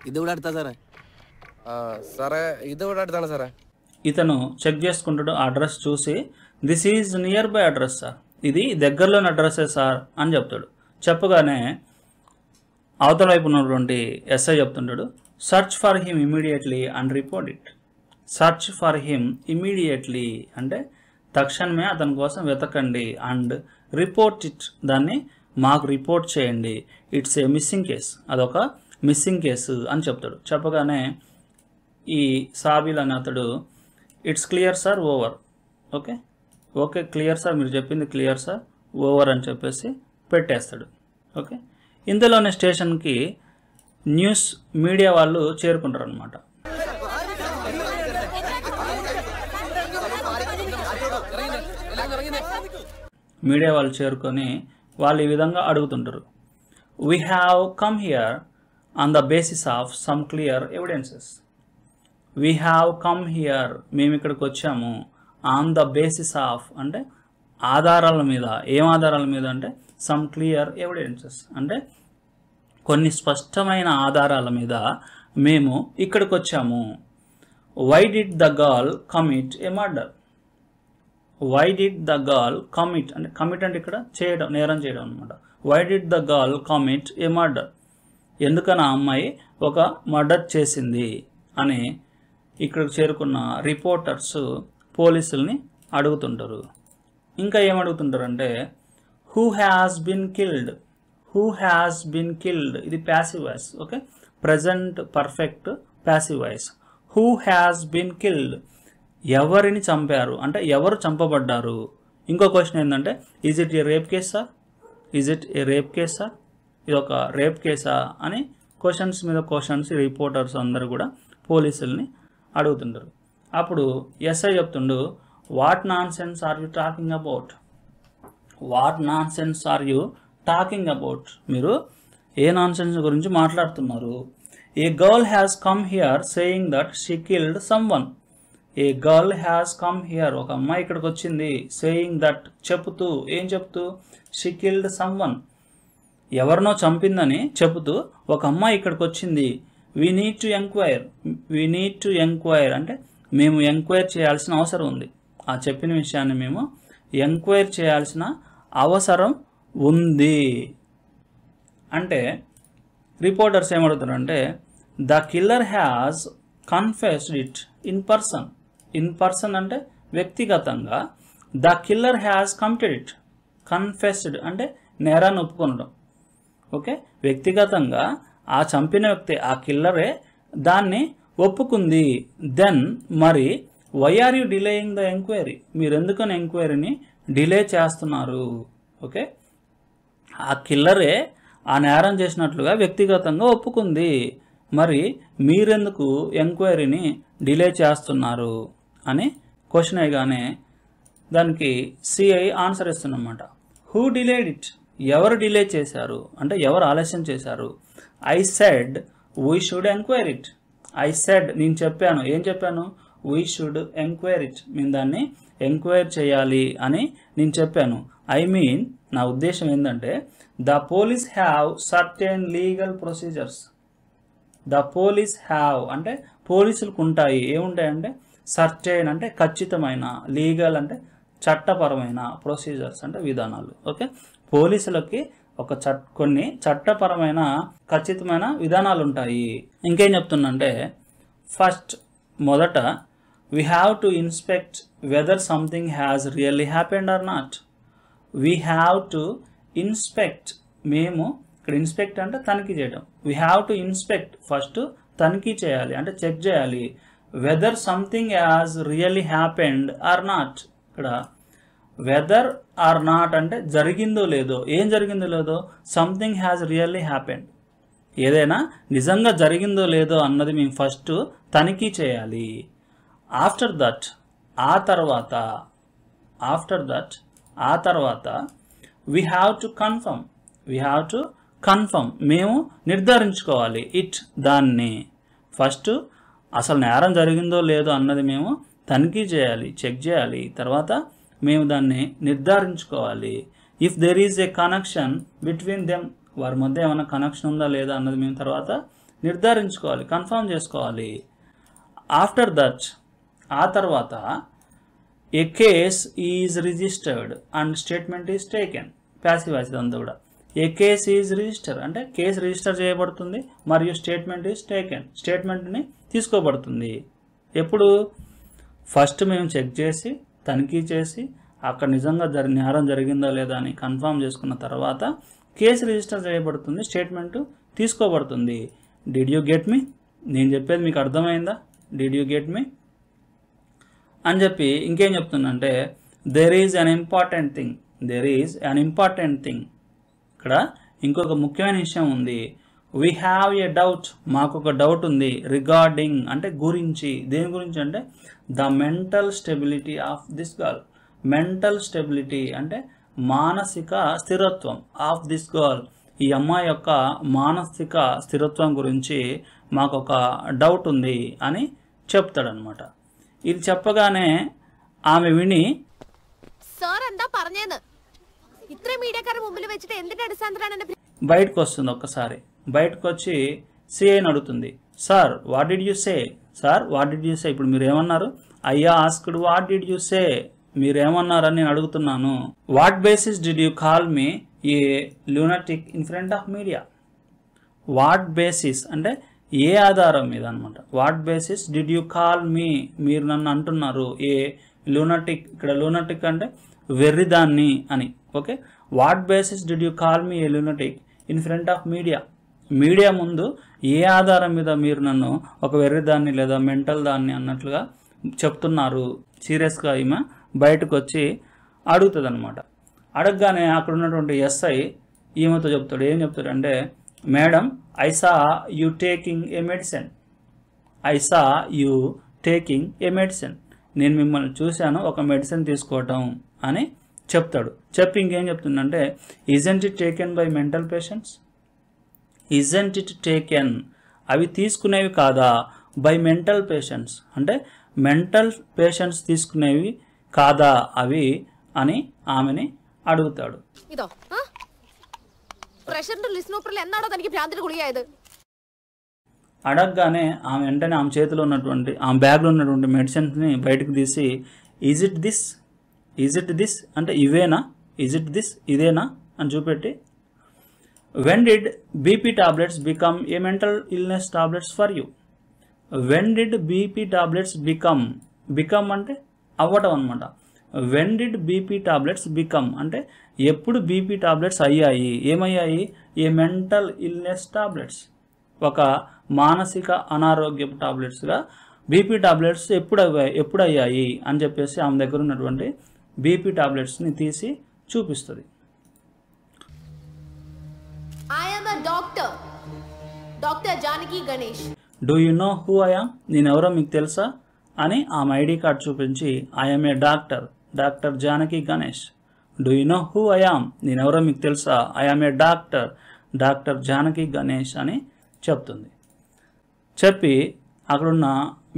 S2: ഇത് ഇവിടെ അടുത്താ സാറേ. സാറേ ഇത് ഇവിടെ അടുത്താണ് സാറേ.
S1: ఇతను చెక్ చేసుకుంటాడు ఆ అడ్రస్ చూసి this is near by address sir, ఇది దగ్గరలోని అడ్రస్సే సార్ అని చెప్తాడు. చెప్పగానే అవతల వైపు ఉన్నటువంటి ఎస్ఐ చెప్తుంటాడు search for him immediately and report it. Search for him immediately అంటే తక్షణమే అతని కోసం వెతకండి, అండ్ రిపోర్ట్ ఇట్, దాన్ని మాకు రిపోర్ట్ చేయండి. ఇట్స్ ఏ మిస్సింగ్ కేస్, అదొక మిస్సింగ్ కేసు అని చెప్తాడు. చెప్పగానే ఈ సాబిల్ అనే అతడు it's clear sir over, okay okay clear sir, మీరు చెప్పింది క్లియర్ సార్, ఓవర్ అని చెప్పేసి పెట్టేస్తాడు. ఓకే, ఇందులోనే స్టేషన్కి న్యూస్ మీడియా వాళ్ళు చేరుకుంటారు అనమాట. మీడియా వాళ్ళు చేరుకొని వాళ్ళు ఈ విధంగా అడుగుతుంటారు, we have come here on the basis of some clear evidences. We have come here, మేము ఇక్కడికి వచ్చాము, ఆన్ ద బేసిస్ ఆఫ్ అంటే ఆధారాల మీద. ఏం ఆధారాల మీద అంటే సమ్ క్లియర్ ఎవిడెన్సెస్ అంటే కొన్ని స్పష్టమైన ఆధారాల మీద మేము ఇక్కడికి వచ్చాము. Why did the girl commit a murder. Why did the girl commit అంటే కమిట్ అంటే ఇక్కడ చేయడం, నేరం చేయడం అనమాట. Why did the girl commit a murder, ఎందుకని ఆ అమ్మాయి ఒక మర్డర్ చేసింది అని ఇక్కడికి చేరుకున్న రిపోర్టర్స్ పోలీసుల్ని అడుగుతుంటారు. ఇంకా ఏమడుగుతుంటారంటే who has been killed. Who has been killed ఇది passive voice. Okay, present perfect passive voice. Who has been killed, ఎవరిని చంపారు అంటే ఎవరు చంపబడ్డారు. ఇంకో క్వశ్చన్ ఏంటంటే ఈజ్ ఇట్ ఏ రేప్ కేసా, ఈజ్ ఇట్ ఏ రేప్ కేసా, ఇది ఒక రేప్ కేసా అని క్వశ్చన్స్ మీద క్వశ్చన్స్ రిపోర్టర్స్ అందరూ కూడా పోలీసుల్ని అడుగుతుంటారు. అప్పుడు ఎస్ఐ చెప్తుండు, what nonsense are you talking about. What nonsense are you talking about, మీరు ఏ నాన్ సెన్స్ గురించి మాట్లాడుతున్నారు. A girl has come here saying that she killed someone. A girl has come here, ఒక అమ్మాయి ఇక్కడికి వచ్చింది, saying that చెబుతూ, ఏం చెప్తూ, షీ కిల్డ్ సమ్ వన్, ఎవరినో చంపిందని చెబుతూ ఒక అమ్మాయి ఇక్కడికి వచ్చింది. We need to enquire. We need to enquire అంటే మేము ఎంక్వైర్ చేయాల్సిన అవసరం ఉంది. ఆ చెప్పిన విషయాన్ని మేము ఎంక్వైర్ చేయాల్సిన అవసరం ఉంది అంటే రిపోర్టర్స్ ఏమడుగుతారంటే the killer has confessed it in person. In person అంటే వ్యక్తిగతంగా. The killer has committed it. Confessed అంటే నేరాన్ని ఒప్పుకొనడం. ఓకే, వ్యక్తిగతంగా ఆ చంపిన వ్యక్తి, ఆ కిల్లరే దాన్ని ఒప్పుకుంది. దెన్ మరి why are you delaying the enquiry, మీరు ఎందుకని ఎంక్వైరీని డిలే చేస్తున్నారు. ఓకే, ఆ కిల్లరే ఆ నేరం చేసినట్లుగా వ్యక్తిగతంగా ఒప్పుకుంది, మరి మీరెందుకు ఎంక్వైరీని డిలే చేస్తున్నారు అని క్వశ్చన్ అయ్యగానే దానికి సిఐ ఆన్సర్ ఇస్తున్నమాట. హూ డిలేడ్ ఇట్, ఎవరు డిలే చేశారు అంటే ఎవరు ఆలస్యం చేశారు. I said we should enquire it. I said నేను చెప్పాను, ఏం చెప్పాను, వీ షుడ్ ఎంక్వైర్ ఇట్, మేము దాన్ని ఎంక్వైర్ చేయాలి అని నేను చెప్పాను. ఐ మీన్ నా ఉద్దేశం ఏంటంటే the police have certain legal procedures. The police have అంటే పోలీసులకు ఉంటాయి, ఏముంటాయంటే సర్టెన్ అంటే ఖచ్చితమైన, లీగల్ అంటే చట్టపరమైన, ప్రొసీజర్స్ అంటే విధానాలు. ఓకే, పోలీసులకి ఒక కొన్ని చట్టపరమైన ఖచ్చితమైన విధానాలు ఉంటాయి. ఇంకేం చెప్తుందంటే ఫస్ట్ మొదట we have to inspect whether something has really happened or not. We have to inspect, మేము ఇక్కడ ఇన్స్పెక్ట్ అంటే తనిఖీ చేయడం. We have to inspect first తనిఖీ చేయాలి అంటే చెక్ చేయాలి. Whether something has really happened or not, ఇక్కడ వెదర్ ఆర్ నాట్ అంటే జరిగిందో లేదో, ఏం జరిగిందో లేదో, సంథింగ్ హ్యాస్ రియల్లీ హ్యాపెండ్, ఏదైనా నిజంగా జరిగిందో లేదో అన్నది మేము ఫస్ట్ తనిఖీ చేయాలి. ఆఫ్టర్ దట్ ఆ తర్వాత, ఆఫ్టర్ దట్ ఆ తర్వాత we have to confirm. We have to confirm మేము నిర్ధారించుకోవాలి. ఇట్ దాన్ని ఫస్ట్ అసలు నేరం జరిగిందో లేదో అన్నది మేము తనిఖీ చేయాలి, చెక్ చేయాలి, తర్వాత మేము దాన్ని నిర్ధారించుకోవాలి. If there is a connection between them, వారి మధ్య ఏమైనా కనెక్షన్ ఉందా లేదా అన్నది మేము తర్వాత నిర్ధారించుకోవాలి, కన్ఫర్మ్ చేసుకోవాలి. ఆఫ్టర్ దట్ ఆ తర్వాత a case is registered and statement is taken. Passive voice ఇదంతా కూడా. ఏ కేస్ ఈజ్ రిజిస్టర్ అంటే కేసు రిజిస్టర్ చేయబడుతుంది మరియు స్టేట్మెంట్ ఈజ్ టేకెన్, స్టేట్మెంట్ని తీసుకోబడుతుంది. ఎప్పుడు ఫస్ట్ మేము చెక్ చేసి తనిఖీ చేసి అక్కడ నిజంగా నేరం జరిగిందా లేదా అని కన్ఫర్మ్ చేసుకున్న తర్వాత కేసు రిజిస్టర్ చేయబడుతుంది, స్టేట్మెంట్ తీసుకోబడుతుంది. డిడ్ యూ గెట్ మీ, నేను చెప్పేది మీకు అర్థమైందా, డిడ్ యూ గెట్ మీ అని చెప్పి ఇంకేం చెప్తుందంటే there is an important thing, there is an important thing. ఇక్కడ ఇంకొక ముఖ్యమైన విషయం ఉంది. వీ హ్యావ్ ఎ డౌట్, మాకు ఒక డౌట్ ఉంది. రిగార్డింగ్ అంటే గురించి, దేని గురించి అంటే the mental stability of this girl. Mental stability అంటే మానసిక స్థిరత్వం ఆఫ్ దిస్ గర్ల్, ఈ అమ్మాయి యొక్క మానసిక స్థిరత్వం గురించి మాకు ఒక డౌట్ ఉంది అని చెప్తాడనమాట. ఇది చెప్పగానే ఆమె విని
S3: സാർ എന്താ പറഞ്ഞേന്ന് ഇത്ര മീഡിയക്കാരുടെ മുമ്പിൽ വെച്ചിട്ട് എന്തിന്റെ അടിസ്ഥാനത്തിലാണ്
S1: బయటకు వస్తుంది. ఒక్కసారి బయటకు వచ్చి సిఐని అడుగుతుంది, sir what did you say, sir what did you say. ఇప్పుడు మీరు ఏమన్నారు? I asked what did you say, మీరేమన్నారని నేను అడుగుతున్నాను. What basis did you call me a lunatic in front of media. What basis అంటే ఏ ఆధారం మీద అనమాట. What basis did you call me, మీరు నన్ను అంటున్నారు ఏ లూనాటిక్. ఇక్కడ లూనాటిక్ అంటే వెర్రిదాన్ని అని. Okay, what basis did you call me a lunatic in front of media. Media ముందు ఏ ఆధారం మీద మీరు నన్ను ఒక వెర్రిదాన్ని లేదా మెంటల్ దాన్ని అన్నట్లుగా చెప్తున్నారు. సీరియస్గా ఈమె బయటకు వచ్చి అడుగుతుంది అనమాట. అడగగానే అక్కడ ఉన్నటువంటి ఎస్ఐ ఈమెతో చెప్తాడు. ఏం చెప్తాడు అంటే, madam I saw you taking a medicine, I saw you taking a medicine. నేను మిమ్మల్ని చూశాను ఒక మెడిసిన్ తీసుకోవటం అని చెప్తాడు. చెప్పి ఇంకేం చెప్తుందంటే, isn't it taken by mental patients, isn't it taken, అవి తీసుకునేవి కాదా, బై మెంటల్ పేషెంట్స్ అంటే మెంటల్ పేషెంట్స్ తీసుకునేవి కాదా అవి అని ఆమెని అడుగుతాడు.
S3: ഇതോ പ്രഷറിന്റെ ലിസ്നോപ്പറിൽ എന്നാണോ തനിക്ക് ഭ്രാന്തിന് ഗുളികയായത്?
S1: అడగగానే ఆమె వెంటనే ఆమె చేతిలో ఉన్నటువంటి ఆమె బ్యాగ్లో ఉన్నటువంటి మెడిసిన్స్ని బయటకు తీసి is it this, is it this అంటే ఇవేనా, ఈజ్ ఇట్ దిస్ ఇదేనా అని చూపెట్టి, when did BP tablets become a mental illness tablets for you. When did BP tablets become, become అంటే అవ్వటం అనమాట. When did BP tablets become అంటే ఎప్పుడు బీపీ టాబ్లెట్స్ అయ్యాయి, ఏమయ్యాయి, ఏ మెంటల్ ఇల్నెస్ టాబ్లెట్స్, ఒక మానసిక అనారోగ్యపు టాబ్లెట్స్గా బీపీ టాబ్లెట్స్ ఎప్పుడు అయ్యాయి అని చెప్పేసి ఆమె దగ్గర ఉన్నటువంటి బీపీ టాబ్లెట్స్ని తీసి చూపిస్తుంది.
S3: I am a doctor, Dr. Janaki Ganesh.
S1: Do you know who I am, నేను ఎవరో మీకు తెలుసా అని ఆమె ఐడి కార్డ్ చూపించి I'm a doctor, doctor Janaki Ganesh. Do you know who I am, నేను ఎవరో మీకు తెలుసా, I'm a doctor, doctor Janaki Ganesh అని చెప్తుంది. చెప్పి అక్కడున్న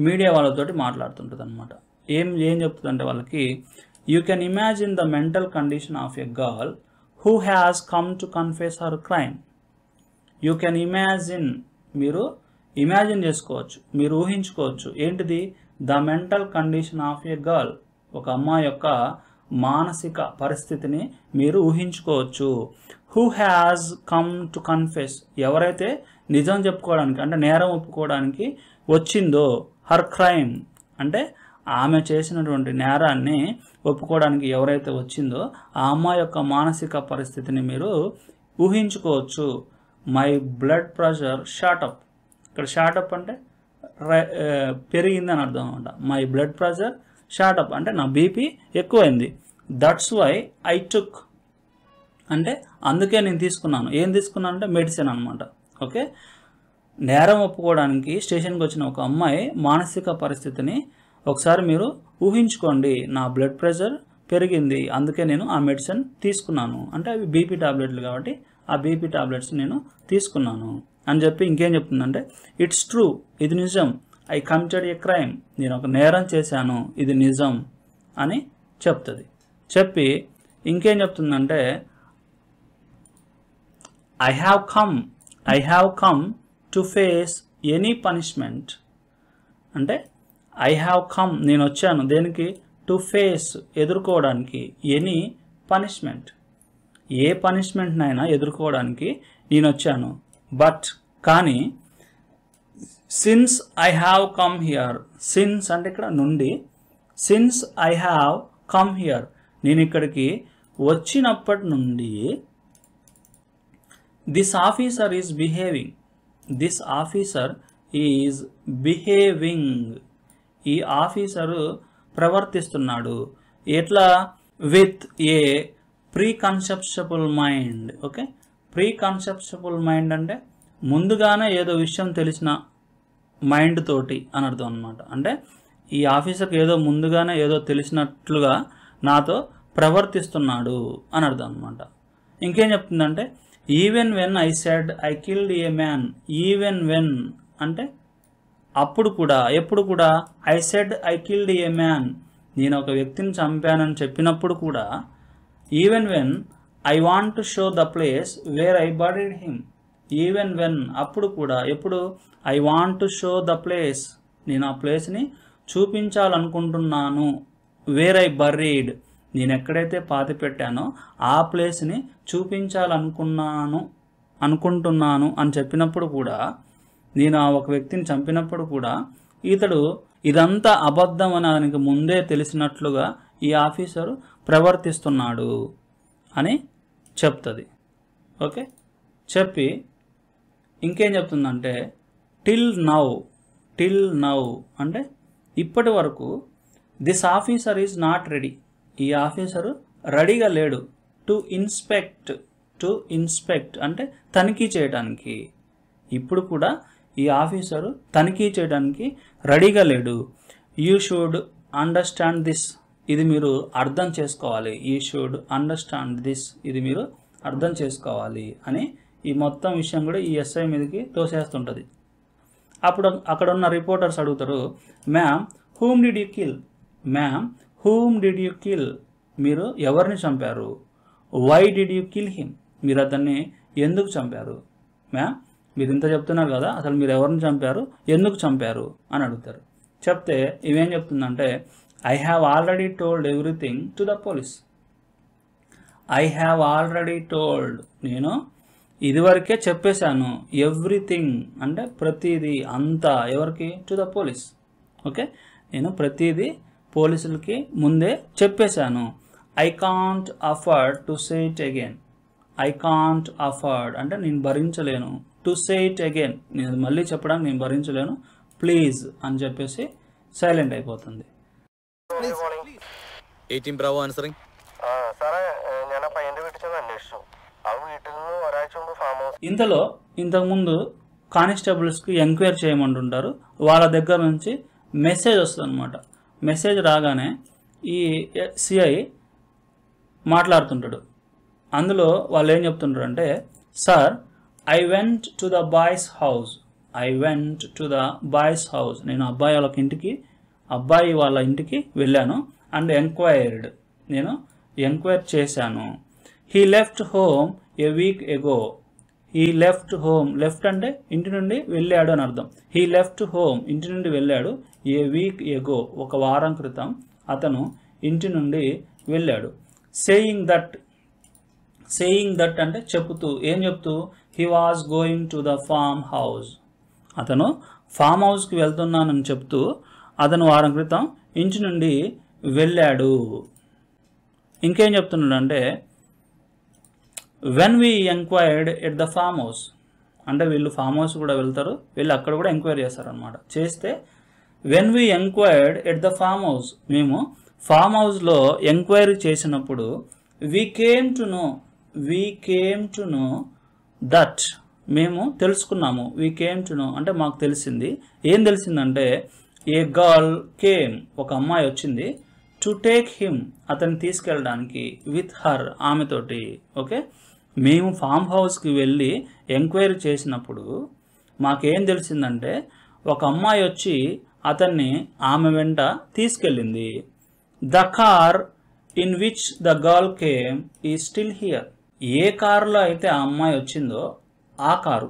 S1: మీడియా వాళ్ళతోటి మాట్లాడుతుంటుంది అనమాట. ఏం చెప్తుందంటే వాళ్ళకి, you can imagine the mental condition of a girl who has come to confess her crime. You can imagine, మీరు ఇమాజిన్ చేసుకోవచ్చు, మీరు ఊహించుకోవచ్చు. ఏంటిది? The mental condition of a girl, ఒక అమ్మాయి యొక్క మానసిక పరిస్థితిని మీరు ఊహించుకోవచ్చు. Who has come to confess, ఎవరైతే నిజం చెప్పుకోవడానికి అంటే నేరం ఒప్పుకోవడానికి వచ్చిందో, హర్ క్రైమ్ అంటే ఆమె చేసినటువంటి నేరాన్ని ఒప్పుకోవడానికి ఎవరైతే వచ్చిందో ఆ అమ్మాయి యొక్క మానసిక పరిస్థితిని మీరు ఊహించుకోవచ్చు. మై బ్లడ్ ప్రెషర్ షాటప్, ఇక్కడ షాటప్ అంటే పెరిగిందని అర్థం అనమాట. మై బ్లడ్ ప్రెషర్ షాటప్ అంటే నా బీపీ ఎక్కువైంది. దట్స్ వై ఐ టుక్ అంటే అందుకే నేను తీసుకున్నాను. ఏం తీసుకున్నాను అంటే మెడిసిన్ అనమాట. ఓకే, నేరం ఒప్పుకోవడానికి స్టేషన్కి వచ్చిన ఒక అమ్మాయి మానసిక పరిస్థితిని ఒకసారి మీరు ఊహించుకోండి. నా బ్లడ్ ప్రెషర్ పెరిగింది అందుకే నేను ఆ మెడిసిన్ తీసుకున్నాను అంటే అవి బీపీ టాబ్లెట్లు కాబట్టి ఆ బీపీ టాబ్లెట్స్ నేను తీసుకున్నాను అని చెప్పి ఇంకేం చెప్తుందంటే, ఇట్స్ ట్రూ, ఇది నిజం. ఐ కమిటెడ్ ఏ క్రైమ్, నేను ఒక నేరం చేశాను, ఇది నిజం అని చెప్తుంది. చెప్పి ఇంకేం చెప్తుందంటే, I have come to face any punishment అంటే ఐ హ్యావ్ కమ్ నేను వచ్చాను దేనికి, టు ఫేస్ ఎదుర్కోవడానికి, ఎనీ పనిష్మెంట్ ఏ పనిష్మెంట్నైనా ఎదుర్కోవడానికి నేను వచ్చాను. బట్ కానీ since I have come here, since అంటే ఇక్కడ నుండి, since I have come here నేను ఇక్కడికి వచ్చినప్పటి నుండి, this officer is behaving, this officer is behaving ఈ ఆఫీసరు ప్రవర్తిస్తున్నాడు. ఎట్లా with a pre conceptable mind. Okay, pre conceptable mind అంటే ముందుగానే ఏదో విషయం తెలిసిన మైండ్ తోటి అని అర్థం అనమాట. అంటే ఈ ఆఫీసర్కి ఏదో ముందుగానే ఏదో తెలిసినట్లుగా నాతో ప్రవర్తిస్తున్నాడు అని అర్థం అనమాట. ఇంకేం చెప్తుందంటే even when I said I killed a man. Even when అంటే అప్పుడు కూడా, ఎప్పుడు కూడా, I said I killed a man, నేను ఒక వ్యక్తిని చంపానని చెప్పినప్పుడు కూడా, even when I want to show the place where I buried him. Even when అప్పుడు కూడా, ఎప్పుడు, I want to show the place నేను ఆ ప్లేస్ని చూపించాలనుకుంటున్నాను, వేర్ ఐ బరీడ్ నేను ఎక్కడైతే పాతి పెట్టానో ఆ ప్లేస్ని అనుకుంటున్నాను అని చెప్పినప్పుడు కూడా, నేను ఆ ఒక వ్యక్తిని చంపినప్పుడు కూడా ఇతడు ఇదంతా అబద్ధం అని అతనికి ముందే తెలిసినట్లుగా ఈ ఆఫీసరు ప్రవర్తిస్తున్నాడు అని చెప్తుంది. ఓకే, చెప్పి ఇంకేం చెప్తుందంటే టిల్ నౌ అంటే ఇప్పటి వరకు this officer is not ready. ఈ ఆఫీసరు రెడీగా లేడు. టు ఇన్స్పెక్ట్ అంటే తనిఖీ చేయడానికి. ఇప్పుడు కూడా ఈ ఆఫీసరు తనిఖీ చేయడానికి రెడీగా లేడు. యూ షుడ్ అండర్స్టాండ్ దిస్, ఇది మీరు అర్థం చేసుకోవాలి. యూ షుడ్ అండర్స్టాండ్ దిస్, ఇది మీరు అర్థం చేసుకోవాలి అని ఈ మొత్తం విషయం కూడా ఈ ఎస్ఐ మీదకి తోసేస్తుంటుంది. అప్పుడు అక్కడ ఉన్న రిపోర్టర్స్ అడుగుతారు, ma'am whom did you kill? Ma'am whom did you kill? మీరు ఎవరిని చంపారు? Why did you kill him? మీరు అతన్ని ఎందుకు చంపారు? మ్యామ్ మీరు ఇంత చెప్తున్నారు కదా, అసలు మీరు ఎవరిని చంపారు, ఎందుకు చంపారు అని అడుగుతారు. చెప్తే ఇవేం చెప్తుందంటే I have already told everything to the police. I have already told, నేను ఇదివరకే చెప్పేశాను. ఎవ్రీథింగ్ అంటే ప్రతిదీ, అంతా ఎవరికి? To the police. ఓకే, నేను ప్రతిదీ పోలీసులకి ముందే చెప్పేశాను. I can't afford to say it again. I can't afford అంటే నేను భరించలేను. టు సే ఇట్ అగైన్ నేను మళ్ళీ చెప్పడానికి నేను భరించలేను. ప్లీజ్ అని చెప్పేసి సైలెంట్ అయిపోతుంది. ఇంతలో ఇంతకుముందు కానిస్టేబుల్స్కి ఎంక్వైరీ చేయమంటుంటారు. వాళ్ళ దగ్గర నుంచి మెసేజ్ వస్తుంది అనమాట. మెసేజ్ రాగానే ఈ సిఐ మాట్లాడుతుంటాడు. అందులో వాళ్ళు ఏం చెప్తుంటారు అంటే, sir I went to the boys house. నేను అబ్బాయి వాళ్ళ ఇంటికి వెళ్ళాను. అండ్ ఎంక్వైర్డ్, నేను ఎంక్వైర్ చేశాను. He left home A week ago. He left home, left అంటే ఇంటి నుండి వెళ్ళాడు అని అర్థం. హీ లెఫ్ట్ హోమ్ ఇంటి నుండి వెళ్ళాడు. ఏ వీక్ ఎగో ఒక వారం క్రితం అతను ఇంటి నుండి వెళ్ళాడు. సేయింగ్ దట్ అంటే చెప్తూ, ఏం చెప్తూ? He was going to the farm house. అతను ఫామ్ హౌస్కి వెళ్తున్నానని చెప్తూ అతను వారం క్రితం ఇంటి నుండి వెళ్ళాడు. ఇంకేం చెప్తున్నాడు అంటే when we enquired at the farm house అంటే వీళ్ళు ఫామ్ హౌస్ కూడా వెళ్తారు, వీళ్ళు అక్కడ కూడా ఎంక్వైరీ చేస్తారనమాట. చేస్తే when we enquired at the farm house, మేము ఫామ్ హౌస్లో ఎంక్వైరీ చేసినప్పుడు we came to know that మేము తెలుసుకున్నాము. వీ కేమ్ టు నో అంటే మాకు తెలిసింది. ఏం తెలిసిందంటే ఏ గర్ల్ కేమ్ ఒక అమ్మాయి వచ్చింది. టు టేక్ హిమ్ అతన్ని తీసుకెళ్ళడానికి. విత్ హర్ ఆమెతోటి. ఓకే, మేము ఫామ్ హౌస్కి వెళ్ళి ఎంక్వైరీ చేసినప్పుడు మాకేం తెలిసిందంటే ఒక అమ్మాయి వచ్చి అతన్ని ఆమె వెంట తీసుకెళ్ళింది. The car in which the girl came ఈ స్టిల్ హియర్. ఏ కారులో అయితే ఆ అమ్మాయి వచ్చిందో ఆ car.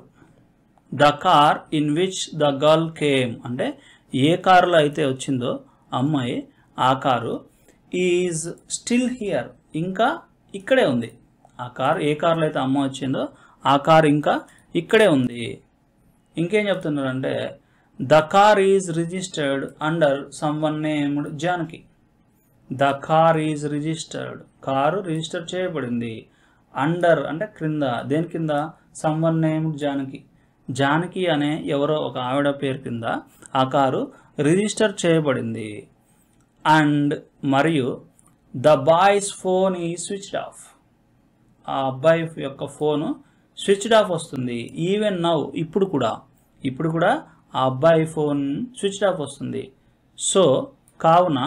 S1: The car in which the girl came అంటే ఏ కారులో అయితే వచ్చిందో అమ్మాయి ఆ కారు. ఈజ్ స్టిల్ హియర్ ఇంకా ఇక్కడే ఉంది. ఆ కారు ఏ కారులో అయితే అమ్మాయి వచ్చిందో ఆ కారు ఇంకా ఇక్కడే ఉంది. ఇంకేం చెప్తున్నారంటే the car is registered under someone named Janaki. The car is registered car register చేయబడింది. అండర్ అంటే క్రింద, దేని కింద? Someone named Janaki. జానకి అనే ఎవరో ఒక ఆవిడ పేరు కింద ఆ కారు రిజిస్టర్ చేయబడింది. అండ్ మరియు ద బాయ్స్ ఫోన్ ఈ స్విచ్డ్ ఆఫ్. ఆ అబ్బాయి యొక్క ఫోను స్విచ్డ్ ఆఫ్ వస్తుంది. ఈవెన్ నౌ, ఇప్పుడు కూడా ఆ అబ్బాయి ఫోన్ స్విచ్డ్ ఆఫ్ వస్తుంది. సో కావున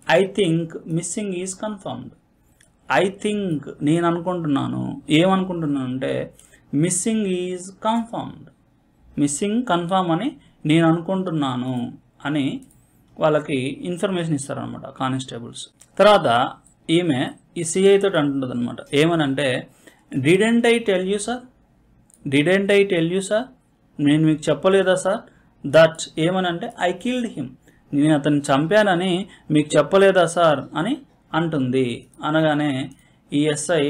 S1: I think missing is confirmed. I think నేను అనుకుంటున్నాను, ఏమనుకుంటున్నాను అంటే missing is confirmed. Missing confirm అని నేను అనుకుంటున్నాను అని వాళ్ళకి ఇన్ఫర్మేషన్ ఇస్తారనమాట కానిస్టేబుల్స్. తర్వాత ఈమె ఈ సిఐ తోటి అంటుంటుంది అనమాట. ఏమనంటే didn't I tell you sir, didn't I tell you sir, నేను మీకు చెప్పలేదా సార్, దట్ ఏమనంటే ఐ కిల్డ్ హిమ్, నేను అతన్ని చంపానని మీకు చెప్పలేదా సార్ అని అంటుంది. అనగానే ఈ ఎస్ఐ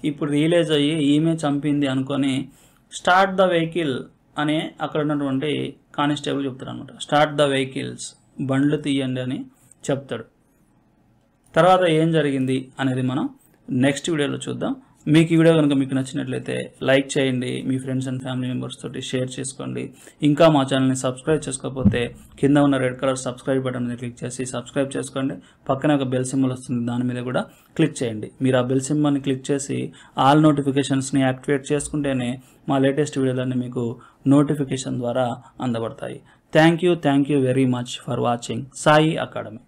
S1: ఇప్పుడు రియలైజ్ అయ్యి ఈమె చంపింది అనుకొని స్టార్ట్ ద వెహికల్ అని అక్కడ ఉన్నటువంటి కానిస్టేబుల్ చెప్తాడు అనమాట. స్టార్ట్ ద వెహికల్స్, బండ్లు తీయండి అని చెప్తాడు. తర్వాత ఏం జరిగింది అనేది మనం నెక్స్ట్ వీడియోలో చూద్దాం. మీకు ఈ వీడియో కనుక మీకు నచ్చినట్లయితే లైక్ చేయండి, మీ ఫ్రెండ్స్ అండ్ ఫ్యామిలీ మెంబర్స్ తోటి షేర్ చేసుకోండి. ఇంకా మా ఛానల్ని సబ్స్క్రైబ్ చేసుకోకపోతే కింద ఉన్న రెడ్ కలర్ సబ్స్క్రైబ్ బటన్ మీద క్లిక్ చేసి సబ్స్క్రైబ్ చేసుకోండి. పక్కనే ఒక బెల్ సింబల్ వస్తుంది, దాని మీద కూడా క్లిక్ చేయండి. మీరు ఆ బెల్ సింబల్ని క్లిక్ చేసి ఆల్ నోటిఫికేషన్స్ని యాక్టివేట్ చేసుకుంటేనే మా లేటెస్ట్ వీడియోలన్నీ మీకు నోటిఫికేషన్ ద్వారా అందబడతాయి. Thank you very much for watching Sai academy.